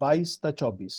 22 ta 24।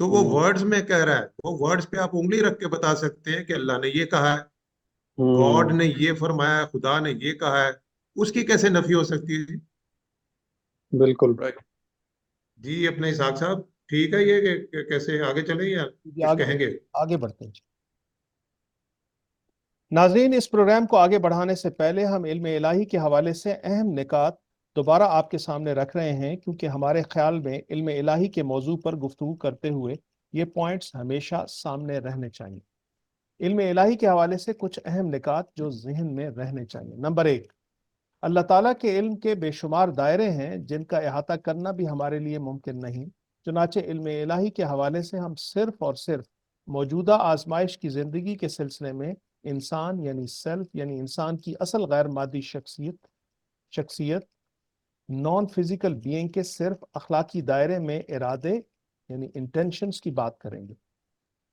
تو وہ words میں کہہ رہا ہے, وہ ورڈز پہ آپ انگلی رکھ کے بتا سکتے ہیں کہ اللہ نے یہ کہا ہے, گاڈ نے یہ فرمایا ہے, خدا نے یہ کہا ہے, اس کی کیسے نفی ہو سکتی ہے؟ بالکل. جی اپنے اسحاق صاحب, ٹھیک ہے یہ کہ کیسے آگے چلیں یا کچھ کہیں گے؟ آگے بڑھتے ہیں. ناظرین, اس پروگرام کو آگے بڑھانے سے پہلے ہم علم الہی کے حوالے سے اہم نکات دوبارہ آپ کے سامنے رکھ رہے ہیں, کیونکہ ہمارے خیال میں علم الہی کے موضوع پر گفتگو کرتے ہوئے یہ پوائنٹس ہمیشہ سامنے رہنے چاہیے. علم الہی کے حوالے سے کچھ اہم نکات جو ذہن میں رہنے چاہیے. نمبر 1, اللہ تعالیٰ کے علم کے بے شمار دائرے ہیں جن کا احاطہ کرنا بھی ہمارے لیے ممکن نہیں. چنانچہ علم الہی کے حوالے سے ہم صرف اور صرف موجودہ آزمائش کی زندگی کے سلسلے میں انسان یعنی سیلف یعنی انسان کی اصل غیر مادی شخصیت نان فزیکل بینگ کے صرف اخلاقی دائرے میں ارادے یعنی انٹینشنز کی بات کریں گے.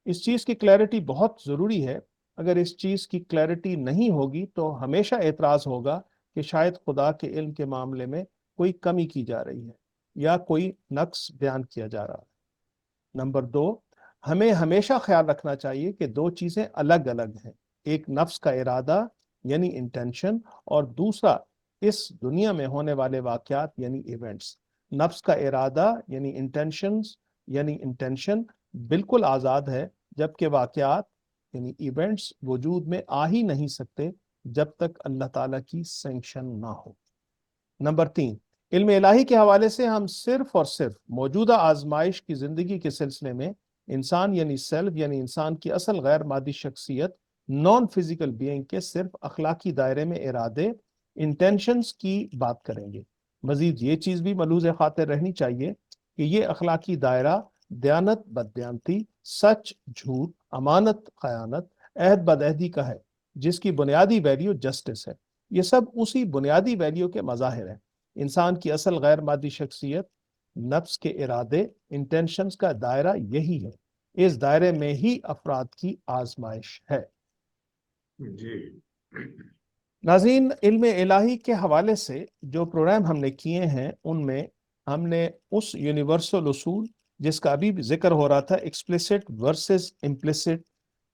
اس چیز کی کلیئرٹی بہت ضروری ہے. اگر اس چیز کی کلیئرٹی نہیں ہوگی تو ہمیشہ اعتراض ہوگا کہ شاید خدا کے علم کے معاملے میں کوئی کمی کی جا رہی ہے یا کوئی نقص بیان کیا جا رہا ہے. نمبر 2, ہمیں ہمیشہ خیال رکھنا چاہیے کہ دو چیزیں الگ الگ ہیں. ایک نفس کا ارادہ یعنی انٹینشن, اور دوسرا اس دنیا میں ہونے والے واقعات یعنی ایونٹس. نفس کا ارادہ یعنی انٹینشن بالکل آزاد ہے, جبکہ واقعات یعنی ایونٹس وجود میں آ ہی نہیں سکتے جب تک اللہ تعالیٰ کی سینکشن نہ ہو. نمبر 3, علم الہی کے حوالے سے ہم صرف اور صرف موجودہ آزمائش کی زندگی کے سلسلے میں انسان یعنی سیلف یعنی انسان کی اصل غیر مادی شخصیت نان فزیکل بینگ کے صرف اخلاقی دائرے میں ارادے انٹینشنز کی بات کریں گے. مزید یہ چیز بھی ملحوظ خاطر رہنی چاہیے کہ یہ اخلاقی دائرہ دیانت بددیانتی, سچ جھوٹ, امانت خیانت, عہد بدعہدی کا ہے, جس کی بنیادی ویلیو جسٹس ہے. یہ سب اسی بنیادی ویلیو کے مظاہر ہیں. انسان کی اصل غیر مادی شخصیت نفس کے ارادے انٹینشنز کا دائرہ یہی ہے. اس دائرے میں ہی افراد کی آزمائش ہے. جی ناظرین, علم الہی کے حوالے سے جو پروگرام ہم نے کیے ہیں ان میں ہم نے اس یونیورسل اصول جس کا ابھی بھی ذکر ہو رہا تھا ایکسپلیسٹ ورسز امپلیسٹ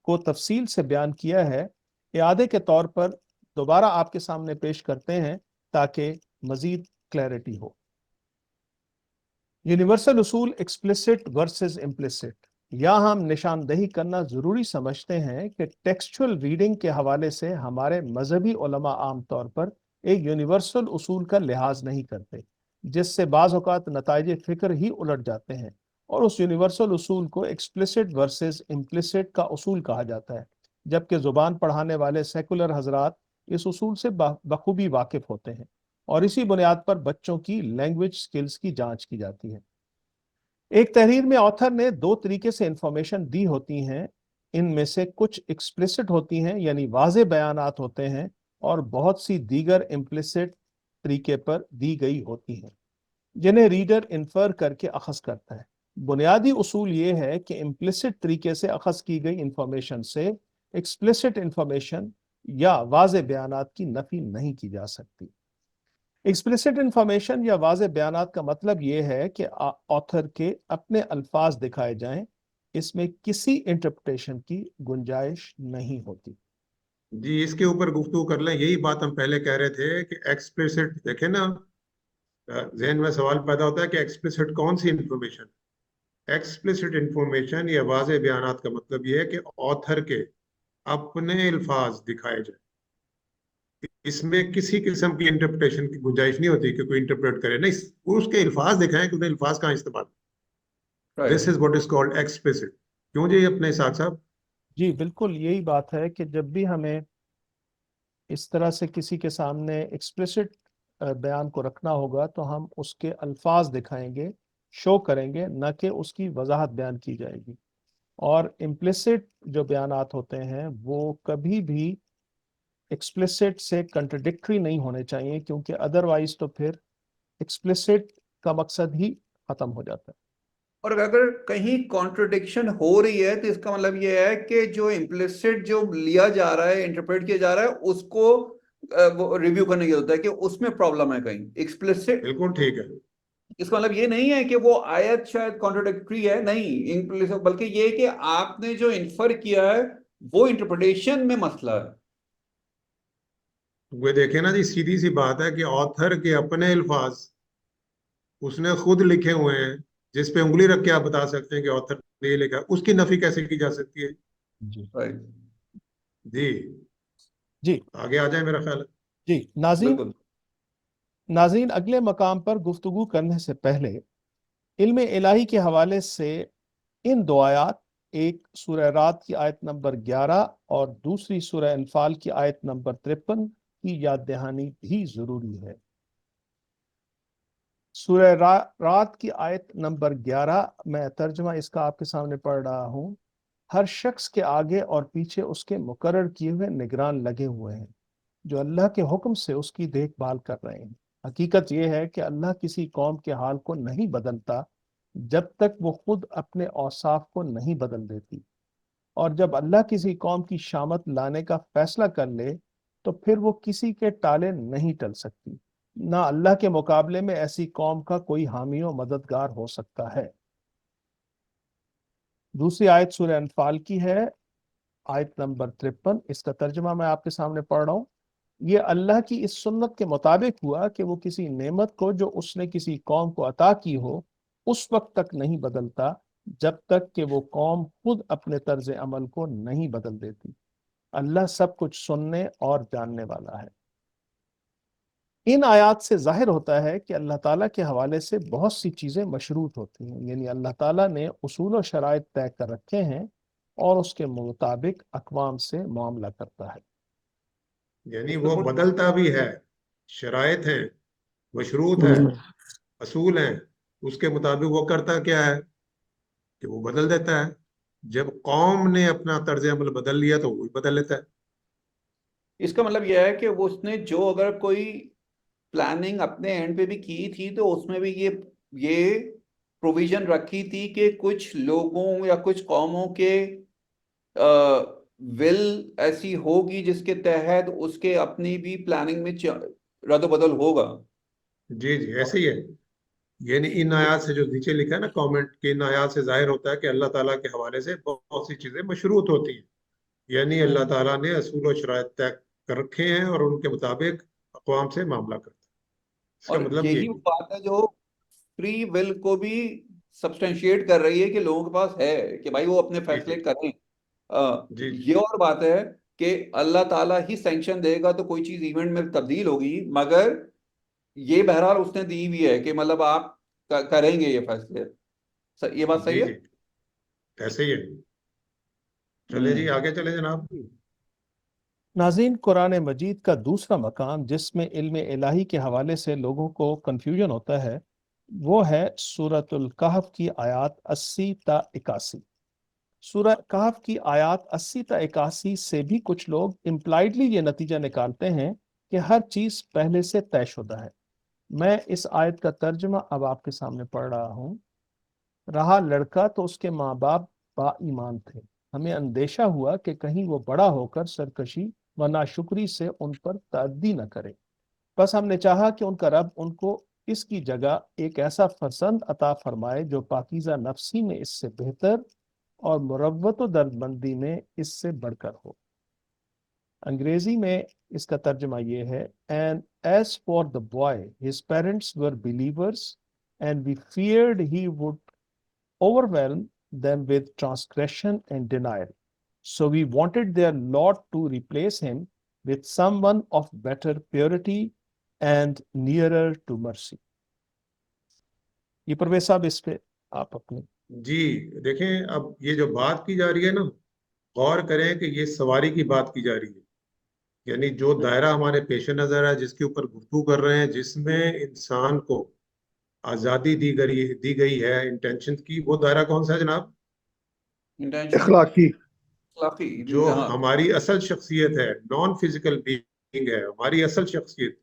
کو تفصیل سے بیان کیا ہے. اعادے کے طور پر دوبارہ آپ کے سامنے پیش کرتے ہیں تاکہ مزید کلیئرٹی ہو. یونیورسل اصول ایکسپلیسٹ ورسز امپلیسٹ, یا ہم نشاندہی کرنا ضروری سمجھتے ہیں کہ ٹیکسچول ریڈنگ کے حوالے سے ہمارے مذہبی علماء عام طور پر ایک یونیورسل اصول کا لحاظ نہیں کرتے, جس سے بعض اوقات نتائج فکر ہی الٹ جاتے ہیں, اور اس یونیورسل اصول کو ایکسپلیسٹ ورسز امپلیسٹ کا اصول کہا جاتا ہے, جبکہ زبان پڑھانے والے سیکولر حضرات اس اصول سے بخوبی واقف ہوتے ہیں, اور اسی بنیاد پر بچوں کی لینگویج سکلز کی جانچ کی جاتی ہے. ایک تحریر میں آتھر نے 2 طریقے سے انفارمیشن دی ہوتی ہیں. ان میں سے کچھ ایکسپلیسٹ ہوتی ہیں یعنی واضح بیانات ہوتے ہیں, اور بہت سی دیگر امپلیسٹ طریقے پر دی گئی ہوتی ہیں جنہیں ریڈر انفر کر کے اخذ کرتا ہے. بنیادی اصول یہ ہے کہ امپلیسٹ طریقے سے اخذ کی گئی انفارمیشن سے ایکسپلیسٹ انفارمیشن یا واضح بیانات کی نفی نہیں کی جا سکتی. ایکسپلیسٹ انفارمیشن یا واضح بیانات کا مطلب یہ ہے کہ آتھر کے اپنے الفاظ دکھائے جائیں, اس میں کسی انٹرپریٹیشن کی گنجائش نہیں ہوتی. جی اس کے اوپر گفتگو کر لیں. یہی بات ہم پہلے کہہ رہے تھے کہ ایکسپلیسٹ, دیکھیں نا ذہن میں سوال پیدا ہوتا ہے کہ ایکسپلیسٹ کون سی انفارمیشن. ایکسپلیسٹ انفارمیشن یا واضح بیانات کا مطلب یہ ہے کہ آتھر کے اپنے الفاظ دکھائے جائیں, اس میں کسی قسم کی انٹرپریٹیشن کی گنجائش نہیں ہوتی کہ کوئی انٹرپریٹ کرے, نہیں, اس کے الفاظ دکھائیں کہ انہیں الفاظ کہاں استعمال. This is what is called explicit. کیوں جی اپنے اسحاق صاحب؟ جی بالکل یہی بات ہے کہ جب بھی ہمیں اس طرح سے کسی کے سامنے ایکسپلیسٹ بیان کو رکھنا ہوگا تو ہم اس کے الفاظ دکھائیں گے, شو کریں گے, نہ کہ اس کی وضاحت بیان کی جائے گی. اور امپلیسٹ جو بیانات ہوتے ہیں وہ کبھی بھی ایکسپلیسٹ سے کنٹرڈکٹری نہیں ہونے چاہیے, کیونکہ ادروائز تو پھر ایکسپلیسٹ کا مقصد ہی ختم ہو جاتا ہے. اور اگر کہیں کانٹرڈکشن ہو رہی ہے تو اس کا مطلب یہ ہے کہ جو امپلیسٹ جو لیا جا رہا ہے, انٹرپریٹ کیا جا رہا ہے, اس کو ریویو کرنے کی ضرورت ہے کہ اس میں پرابلم ہے کہیں. ایکسپلیسٹ بالکل ٹھیک ہے. اس کا مطلب یہ نہیں ہے کہ وہ آیت شاید کانٹراڈکٹری ہے، نہیں، بلکہ یہ کہ آپ نے جو انفر کیا ہے وہ انٹرپریٹیشن میں مسئلہ ہے۔ وہ دیکھیں نا جی، سیدھی سی بات ہے کہ آتھر کے اپنے الفاظ اس نے خود لکھے ہوئے ہیں، جس پہ انگلی رکھ کے آپ بتا سکتے ہیں کہ آتھر نے یہ لکھا، اس کی نفی کیسے کی جا سکتی ہے؟ جی جی جی آگے آ جائیں میرا خیال ہے۔ جی بالکل ناظرین، اگلے مقام پر گفتگو کرنے سے پہلے علم الہی کے حوالے سے ان دو آیات، ایک سورہ رات کی آیت نمبر 11 اور دوسری سورہ انفال کی آیت نمبر 53 کی یاد دہانی بھی ضروری ہے۔ سورہ رات کی آیت نمبر 11، میں ترجمہ اس کا آپ کے سامنے پڑھ رہا ہوں۔ ہر شخص کے آگے اور پیچھے اس کے مقرر کیے ہوئے نگران لگے ہوئے ہیں جو اللہ کے حکم سے اس کی دیکھ بھال کر رہے ہیں۔ حقیقت یہ ہے کہ اللہ کسی قوم کے حال کو نہیں بدلتا جب تک وہ خود اپنے اوصاف کو نہیں بدل دیتی، اور جب اللہ کسی قوم کی شامت لانے کا فیصلہ کر لے تو پھر وہ کسی کے ٹالے نہیں ٹل سکتی، نہ اللہ کے مقابلے میں ایسی قوم کا کوئی حامی و مددگار ہو سکتا ہے۔ دوسری آیت سورہ انفال کی ہے، آیت نمبر 53، اس کا ترجمہ میں آپ کے سامنے پڑھ رہا ہوں۔ یہ اللہ کی اس سنت کے مطابق ہوا کہ وہ کسی نعمت کو جو اس نے کسی قوم کو عطا کی ہو اس وقت تک نہیں بدلتا جب تک کہ وہ قوم خود اپنے طرز عمل کو نہیں بدل دیتی۔ اللہ سب کچھ سننے اور جاننے والا ہے۔ ان آیات سے ظاہر ہوتا ہے کہ اللہ تعالیٰ کے حوالے سے بہت سی چیزیں مشروط ہوتی ہیں، یعنی اللہ تعالیٰ نے اصول و شرائط طے کر رکھے ہیں اور اس کے مطابق اقوام سے معاملہ کرتا ہے۔ یعنی وہ بدلتا بھی ہے، شرائط ہیں، مشروط ہے، اصول ہیں، اس کے مطابق وہ کرتا کیا ہے کہ وہ بدل دیتا ہے۔ جب قوم نے اپنا طرز عمل بدل لیا تو وہ بدل لیتا ہے۔ اس کا مطلب یہ ہے کہ وہ اس نے جو اگر کوئی پلاننگ اپنے اینڈ پہ بھی کی تھی تو اس میں بھی یہ پروویژن رکھی تھی کہ کچھ لوگوں یا کچھ قوموں کے ول ایسی ہوگی جس کے تحت اس کے اپنی بھی پلاننگ میں رد و بدل ہوگا۔ جی جی ایسے ہی ہے۔ یعنی ان آیات سے جو نیچے لکھا ہے نا کامنٹ کے، ان آیات سے ظاہر ہوتا ہے کہ اللہ تعالیٰ کے حوالے سے بہت سی چیزیں مشروط ہوتی ہیں، یعنی اللہ تعالیٰ نے اصول و شرائط طے کر رکھے ہیں اور ان کے مطابق اقوام سے معاملہ کرتا ہے۔ اس کا اور مطلب یہی وہ بات ہے جو فری ول کو بھی سبسٹینشیٹ کر رہی ہے کہ لوگوں کے پاس ہے کہ بھائی وہ اپنے فیصلے کریں۔ جی یہ اور بات ہے کہ اللہ تعالیٰ ہی سینکشن دے گا تو کوئی چیز ایونٹ میں تبدیل ہوگی، مگر یہ بہرحال اس نے دی ہوئی ہے کہ مطلب آپ کریں گے یہ فیصلے۔ یہ بات صحیح ہے؟ جی ایسے ہی ہے۔ چلے جی آگے چلے جناب۔ ناظرین، قرآن مجید کا دوسرا مقام جس میں علم الہی کے حوالے سے لوگوں کو کنفیوژن ہوتا ہے وہ ہے سورۃ الکہف کی آیات 80 تا 81۔ سورہ کہف کی آیات 80 تا 81 سے بھی کچھ لوگ امپلائڈلی یہ نتیجہ نکالتے ہیں کہ ہر چیز پہلے سے طے شدہ ہے۔ میں اس آیت کا ترجمہ اب آپ کے سامنے پڑھ رہا ہوں۔ رہا لڑکا تو اس کے ماں باپ با ایمان تھے، ہمیں اندیشہ ہوا کہ کہیں وہ بڑا ہو کر سرکشی و ناشکری سے ان پر تعدی نہ کرے، بس ہم نے چاہا کہ ان کا رب ان کو اس کی جگہ ایک ایسا فرزند عطا فرمائے جو پاکیزہ نفسی میں اس سے بہتر اور مروت و دردمندی میں اس سے بڑھ کر ہو۔ انگریزی میں اس کا ترجمہ یہ ہے، and as for the boy, his parents were believers and we feared he would overwhelm them with transgression and denial. So we wanted their Lord to replace him with someone of better purity and nearer to mercy. یہ پرویز صاحب اس پہ آپ اپنے جی دیکھیں، اب یہ جو بات کی جا رہی ہے نا، غور کریں کہ یہ سواری کی بات کی جا رہی ہے، یعنی جو دائرہ ہمارے پیش نظر ہے، جس کے اوپر گفتگو کر رہے ہیں، جس میں انسان کو آزادی دی گئی ہے انٹینشن کی، وہ دائرہ کون سا ہے جناب؟ اخلاقی۔ جو ہماری اصل شخصیت ہے، نان فزیکل بینگ ہے ہماری اصل شخصیت،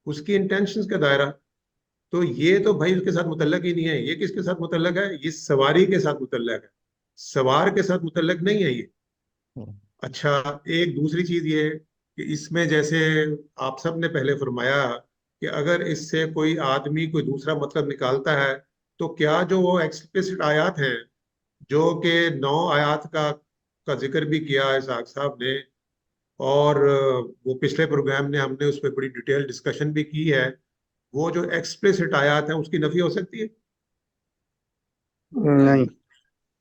اس کی انٹینشنز کا دائرہ۔ تو یہ تو بھائی اس کے ساتھ متعلق ہی نہیں ہے۔ یہ کس کے ساتھ متعلق ہے؟ یہ سواری کے ساتھ متعلق ہے، سوار کے ساتھ متعلق نہیں ہے یہ۔ اچھا، ایک دوسری چیز یہ کہ اس میں جیسے آپ سب نے پہلے فرمایا کہ اگر اس سے کوئی آدمی کوئی دوسرا مطلب نکالتا ہے تو کیا جو وہ ایکسپلسٹ آیات ہیں جو کہ 9 آیات کا ذکر بھی کیا ہے اسحاق صاحب نے، اور وہ پچھلے پروگرام نے ہم نے اس پہ بڑی ڈیٹیل ڈسکشن بھی کی ہے، وہ جو ایکسپلسٹ آیات ہیں اس کی نفی ہو سکتی ہے؟ نہیں.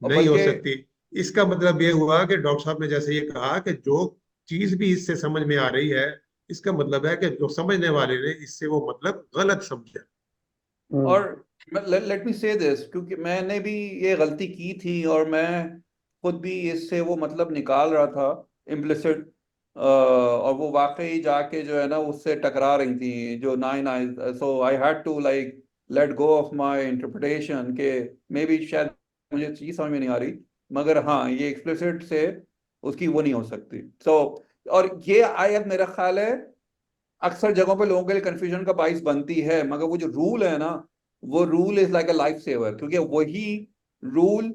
اور نہیں ہو بلکہ سکتی. اس کا مطلب یہ ہوا کہ ڈاکٹر صاحب نے جیسے یہ کہا کہ جو چیز بھی اس سے سمجھ میں آ رہی ہے، اس کا مطلب ہے کہ جو سمجھنے والے نے اس سے وہ مطلب غلط سمجھا. اور لیٹ می سے دس، کیونکہ میں نے بھی یہ غلطی کی تھی اور میں خود بھی اس سے وہ مطلب نکال رہا تھا امپلسٹ، اور وہ واقعی جا کے جو ہے نا اس سے ٹکرا رہی تھی جو so I had to like let go of my interpretation کہ مے بی شاید مجھے چیز سمجھ میں نہیں آ رہی، مگر ہاں یہ ایکسپلسٹ سے اس کی وہ نہیں ہو سکتی. سو اور یہ آیت میرا خیال ہے اکثر جگہوں پہ لوگوں کے لیے کنفیوژن کا باعث بنتی ہے، مگر وہ جو رول ہے نا وہ role is like a life saver, کیونکہ وہی رول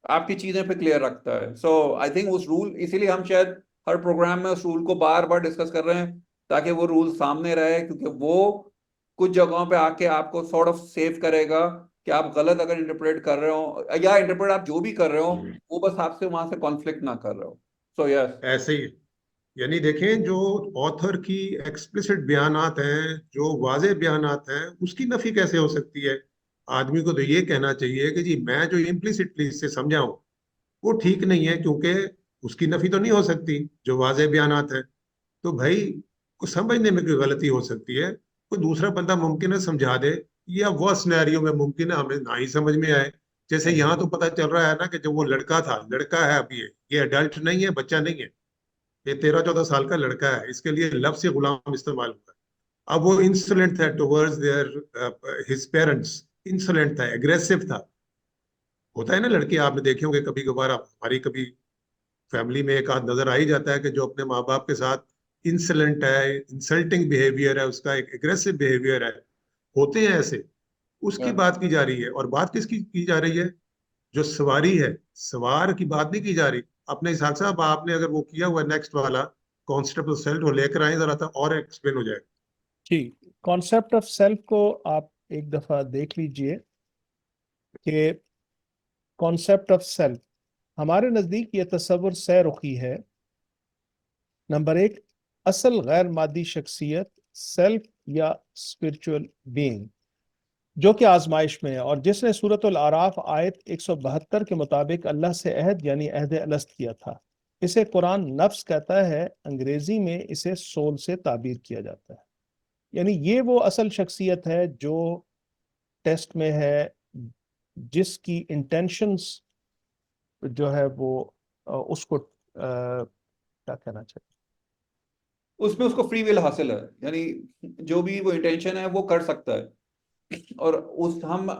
آپ کی چیزیں پہ کلیئر رکھتا ہے. سو آئی تھنک اس رول، اسی لیے ہم شاید ہر پروگرام میں اس رول کو بار بار ڈسکس کر رہے ہیں تاکہ وہ رول سامنے رہے، کیونکہ وہ کچھ جگہوں پہ آ کے آپ کو سارٹ آف سیو کرے گا کہ آپ غلط اگر انٹرپریٹ کر رہے ہو یا انٹرپریٹ آپ جو بھی کر رہے ہو وہ بس آپ سے وہاں سے کانفلکٹ نہ کر رہے ہو. سو یس. ایسے ہی یعنی دیکھیں جو آتھر کی ایکسپلسٹ بیانات ہیں، جو واضح بیانات ہیں، اس کی نفی کیسے ہو سکتی ہے؟ آدمی کو تو یہ کہنا چاہیے کہ جی میں جو امپلیسٹلی اس سے سمجھا ہوں وہ ٹھیک نہیں ہے، کیونکہ اس کی نفی تو نہیں ہو سکتی جو واضح بیانات ہیں. تو بھائی کو سمجھنے میں کوئی غلطی ہو سکتی ہے، کوئی دوسرا بندہ ممکن ہے سمجھا دے، یا وہ سینیریو میں ممکن ہے ہمیں نہ ہی سمجھ میں آئے. جیسے یہاں تو پتہ چل رہا ہے نا کہ جو وہ لڑکا تھا، لڑکا ہے اب یہ ایڈلٹ نہیں ہے، بچہ نہیں ہے، یہ 13-14 سال کا لڑکا ہے، اس کے لیے لفظ غلام استعمال ہوا ہے. اب وہ انسولنٹ تھا ٹورڈز دیئر ہز پیرنٹس، انسولنٹ تھا، ایگریسو تھا. ہوتا ہے نا لڑکے آپ نے دیکھے ہوں گے کبھی کبھار، ہماری کبھی فیملی میں ایک آدھ نظر آ ہی جاتا ہے کہ جو اپنے ماں باپ کے ساتھ انسلنٹ ہے، انسلٹنگ بیہیویئر ہے، اس کا ایک ایگریسو بیہیویئر ہے، ہوتے ہیں ایسے. اس کی بات کی جا رہی ہے. اور بات کس کی جا رہی ہے؟ جو سواری ہے، سوار کی بات نہیں کی جا رہی. اپنے اسحاق صاحب آپ نے اگر وہ کیا ہوا نیکسٹ والا کانسٹیبل سیلف وہ لے کر آئیں ذرا، تھا اور ایکسپلین ہو جائے. جی، کانسیپٹ آف سیلف کو آپ ایک دفعہ دیکھ لیجئے کہ کانسیپٹ آف سیلف ہمارے نزدیک یہ تصور سہ رخی ہے. نمبر 1، اصل غیر مادی شخصیت سیلف یا اسپرچول بینگ جو کہ آزمائش میں ہے، اور جس نے سورۃ الاعراف آیت 172 کے مطابق اللہ سے عہد یعنی عہد الست کیا تھا. اسے قرآن نفس کہتا ہے، انگریزی میں اسے سول سے تعبیر کیا جاتا ہے. یعنی یہ وہ اصل شخصیت ہے جو ٹیسٹ میں ہے، جس کی انٹینشنز جو ہے وہ اس کو کیا کہنا چاہیے، اس میں اس کو فری ول حاصل ہے، یعنی جو بھی وہ انٹینشن ہے وہ کر سکتا ہے، اور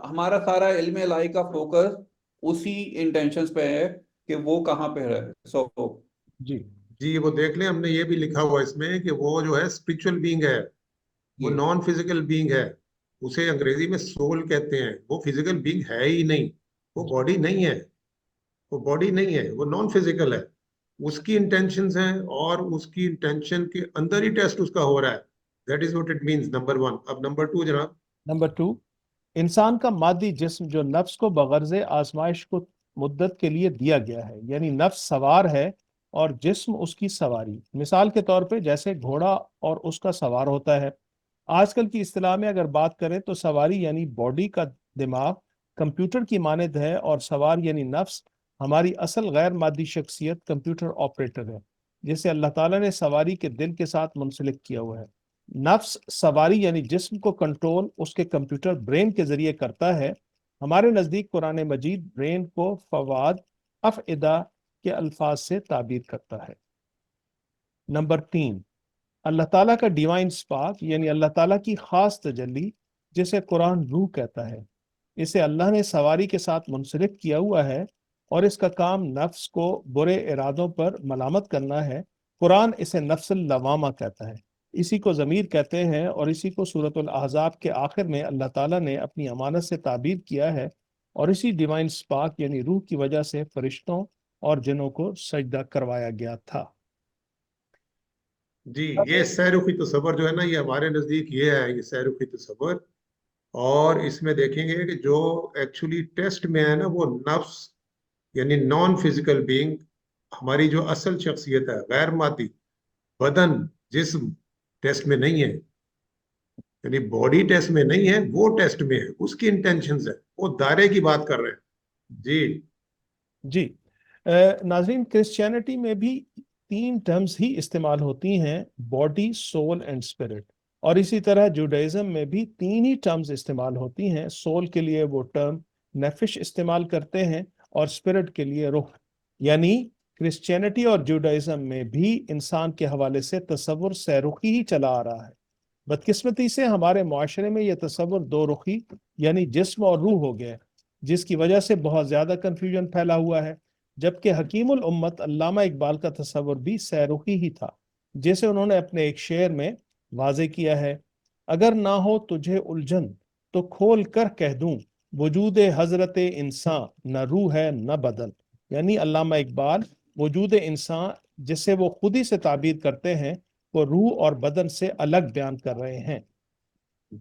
ہمارا سارا علم الہی کا فوکس اسی انٹینشنز پہ ہے کہ وہ کہاں پہ ہے. سو جی جی وہ دیکھ لیں، ہم نے یہ بھی لکھا ہوا اس میں کہ وہ جو ہے اسپرچل بینگ ہے، وہ نان فزیکل بینگ ہے. اسے انگریزی میں سول کہتے ہیں. وہ فزیکل بینگ ہے ہی نہیں، وہ باڈی نہیں ہے، وہ باڈی نہیں ہے، وہ نان فزیکل ہے. اس کی انٹینشنز ہیں اور اس کی انٹینشن کے اندر ہی ٹیسٹ اس کا ہو رہا ہے. That is what it means, number 1. اب نمبر 2 جناب. نمبر 2، انسان کا مادی جسم جو نفس کو بغرض آزمائش کو مدت کے لیے دیا گیا ہے، یعنی نفس سوار ہے اور جسم اس کی سواری. مثال کے طور پہ جیسے گھوڑا اور اس کا سوار ہوتا ہے. آج کل کی اصطلاح میں اگر بات کریں تو سواری یعنی باڈی کا دماغ کمپیوٹر کی مانند ہے، اور سوار یعنی نفس ہماری اصل غیر مادی شخصیت کمپیوٹر آپریٹر ہے، جسے اللہ تعالیٰ نے سواری کے دل کے ساتھ منسلک کیا ہوا ہے. نفس سواری یعنی جسم کو کنٹرول اس کے کمپیوٹر برین کے ذریعے کرتا ہے. ہمارے نزدیک قرآن مجید برین کو فواد افئدہ کے الفاظ سے تعبیر کرتا ہے. نمبر 3، اللہ تعالیٰ کا ڈیوائن سپارک یعنی اللہ تعالیٰ کی خاص تجلی جسے قرآن روح کہتا ہے، اسے اللہ نے سواری کے ساتھ منسلک کیا ہوا ہے، اور اس کا کام نفس کو برے ارادوں پر ملامت کرنا ہے. قرآن اسے نفس اللوامہ کہتا ہے، اسی کو ضمیر کہتے ہیں، اور اسی کو سورۃ الاحزاب کے آخر میں اللہ تعالیٰ نے اپنی امانت سے تعبیر کیا ہے، اور اسی ڈیوائن سپارک یعنی روح کی وجہ سے فرشتوں اور جنوں کو سجدہ کروایا گیا تھا. جی یہ سیرخی تصور جو ہے نا، یہ ہمارے نزدیک یہ ہے، یہ سیرخی تصور. اور اس میں دیکھیں گے کہ جو ایکچولی ٹیسٹ میں ہے نا، وہ نفس یعنی نان فزیکل بینگ، ہماری جو اصل شخصیت ہے غیر مادی بدن جسم ٹیسٹ میں نہیں ہے، یعنی باڈی ٹیسٹ میں نہیں ہے، وہ ٹیسٹ میں ہے، اس کی انٹینشنز ہے، وہ دائرے کی بات کر رہے ہیں. جی جی ناظرین، کرسچینٹی میں بھی 3 ٹرمز ہی استعمال ہوتی ہیں، باڈی، سول اینڈ اسپرٹ. اور اسی طرح جوڈائزم میں بھی 3 ہی ٹرمز استعمال ہوتی ہیں. سول کے لیے وہ ٹرم نفش استعمال کرتے ہیں اور اسپرٹ کے لیے روح. یعنی کرسچینٹی اور جوڈائزم میں بھی انسان کے حوالے سے تصور سیرخی ہی چلا آ رہا ہے. بدقسمتی سے ہمارے معاشرے میں یہ تصور دو رخی یعنی جسم اور روح ہو گیا، جس کی وجہ سے بہت زیادہ کنفیوژن پھیلا ہوا ہے. جبکہ حکیم الامت علامہ اقبال کا تصور بھی سیرخی ہی تھا، جسے انہوں نے اپنے ایک شعر میں واضح کیا ہے: اگر نہ ہو تجھے الجھن تو کھول کر کہہ دوں، وجود حضرت انسان نہ روح ہے نہ بدن. یعنی علامہ اقبال وجود انسان جسے وہ خود ہی سے تعبیر کرتے ہیں، وہ روح اور بدن سے الگ بیان کر رہے ہیں.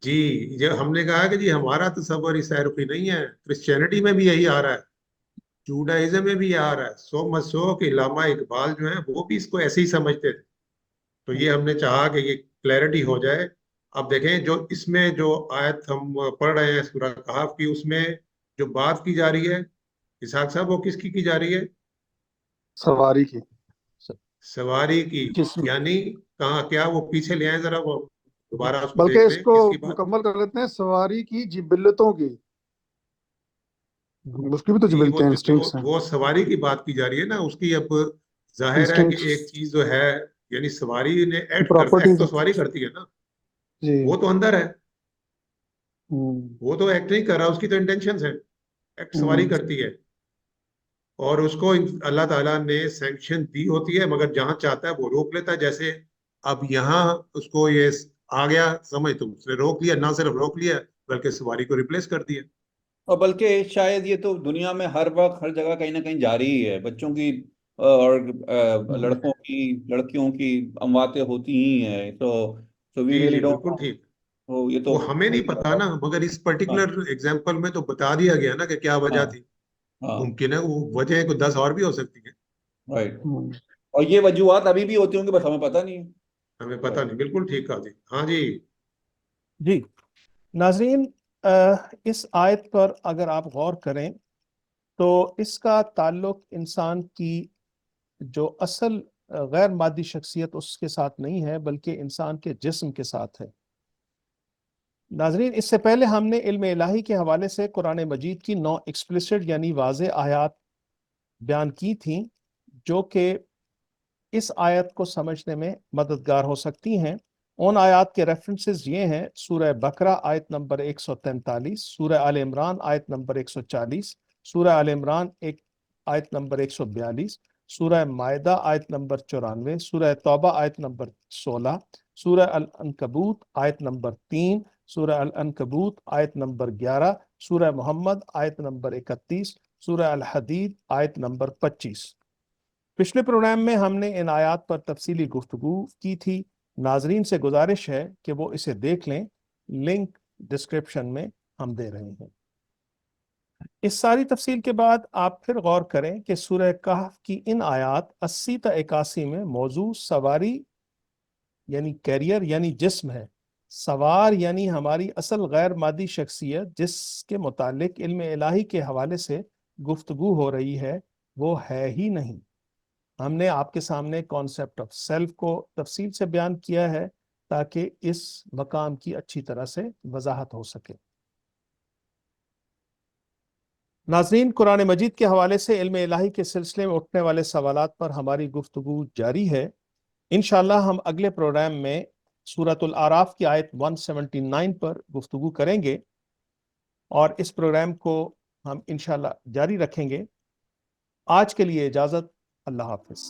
جی یہ ہم نے کہا کہ جی ہمارا تصور ہی سیرخی نہیں ہے، کرسچینٹی میں بھی یہی آ رہا ہے، جوڈائزم میں بھی یہ آ رہا ہے. سو مسو کہ علامہ اقبال جو ہیں وہ بھی اس کو ایسے ہی سمجھتے تھے. تو یہ ہم نے چاہا کہ یہ کلیئرٹی ہو جائے. اب دیکھیں جو اس میں جو آیت ہم پڑھ رہے ہیں سورہ کہف کی، اس میں جو بات کی جا رہی ہے اسحاق صاحب، وہ کس کی جا رہی ہے؟ سواری کی، سواری کی. جسم. یعنی کہاں، کیا وہ پیچھے لے آئیں ذرا، وہ دوبارہ اس کو بلکہ دیکھ اس لیں، کو کس کی بات؟ مکمل کر لیتے ہیں، سواری کی جبلتوں کی. اس کی بھی تو جی جبلتیں ہیں، انسٹنکٹس ہیں. وہ سواری کی بات کی جا رہی ہے نا. اس کی اب ظاہر ہے کہ ایک انسٹنکٹس چیز جو ہے، یعنی سواری نے کی ایکٹ پراپرٹیز. تو سواری کرتی ہے نا، جی. وہ تو اندر ہے، ہوں. وہ تو ایکٹ نہیں کر رہا، اس کی تو انٹینشنز ہیں. ایکٹ سواری ہوں. کرتی ہے، اور اس کو اللہ تعالیٰ نے سینکشن دی ہوتی ہے، مگر جہاں چاہتا ہے وہ روک لیتا ہے. جیسے اب یہاں اس کو یہ آ گیا سمجھ، تو اس نے روک لیا، نہ صرف روک لیا بلکہ سواری کو ریپلیس کر دیا. اور بلکہ شاید یہ تو دنیا میں ہر وقت ہر جگہ کہیں نہ کہیں جاری ہی ہے. بچوں کی اور لڑکوں کی لڑکیوں کی امواتیں ہوتی ہی ہیں. تو وی جی ریئلی جی ڈونٹ بالکل ٹھیک. نو. یہ تو وہ ہمیں نہیں پتا نا، مگر اس ہاں پرٹیکولر ایگزامپل میں تو بتا دیا گیا نا کہ کیا ہاں وجہ تھی. ہاں ممکن ہے وہ وجہ کو 10 اور بھی ہو سکتی ہے، رائٹ. ہوں. اور یہ وجوہات ابھی بھی ہوتی ہوں گی، بس ہمیں پتہ نہیں ہمیں ہے. پتہ نہیں. بالکل ٹھیک کہا جی. ہاں جی. جی ناظرین، اس آیت پر اگر آپ غور کریں تو اس کا تعلق انسان کی جو اصل غیر مادی شخصیت اس کے ساتھ نہیں ہے، بلکہ انسان کے جسم کے ساتھ ہے. ناظرین، اس سے پہلے ہم نے علم الہی کے حوالے سے قرآن مجید کی 9 ایکسپلیسٹ یعنی واضح آیات بیان کی تھیں، جو کہ اس آیت کو سمجھنے میں مددگار ہو سکتی ہیں. ان آیات کے ریفرنسز یہ ہیں: سورہ بقرہ آیت نمبر 143، سورہ آل عمران آیت نمبر 140، سورہ آل عمران آیت نمبر 142، سورہ مائدہ آیت نمبر 94، سورہ توبہ آیت نمبر 16، سورہ العنکبوت آیت نمبر 3، سورہ العنکبوت آیت نمبر 11، سورہ محمد آیت نمبر 31، سورہ الحدید آیت نمبر 25. پچھلے پروگرام میں ہم نے ان آیات پر تفصیلی گفتگو کی تھی. ناظرین سے گزارش ہے کہ وہ اسے دیکھ لیں، لنک ڈسکرپشن میں ہم دے رہے ہیں. اس ساری تفصیل کے بعد آپ پھر غور کریں کہ سورہ کہف کی ان آیات 80 تا 81 میں موضوع سواری یعنی کیریئر یعنی جسم ہے. سوار یعنی ہماری اصل غیر مادی شخصیت جس کے متعلق علم الہی کے حوالے سے گفتگو ہو رہی ہے، وہ ہے ہی نہیں. ہم نے آپ کے سامنے کانسیپٹ آف سیلف کو تفصیل سے بیان کیا ہے تاکہ اس مقام کی اچھی طرح سے وضاحت ہو سکے. ناظرین، قرآن مجید کے حوالے سے علم الہی کے سلسلے میں اٹھنے والے سوالات پر ہماری گفتگو جاری ہے. انشاءاللہ ہم اگلے پروگرام میں سورۃ الاعراف کی آیت 179 پر گفتگو کریں گے، اور اس پروگرام کو ہم انشاءاللہ جاری رکھیں گے. آج کے لیے اجازت. اللہ حافظ.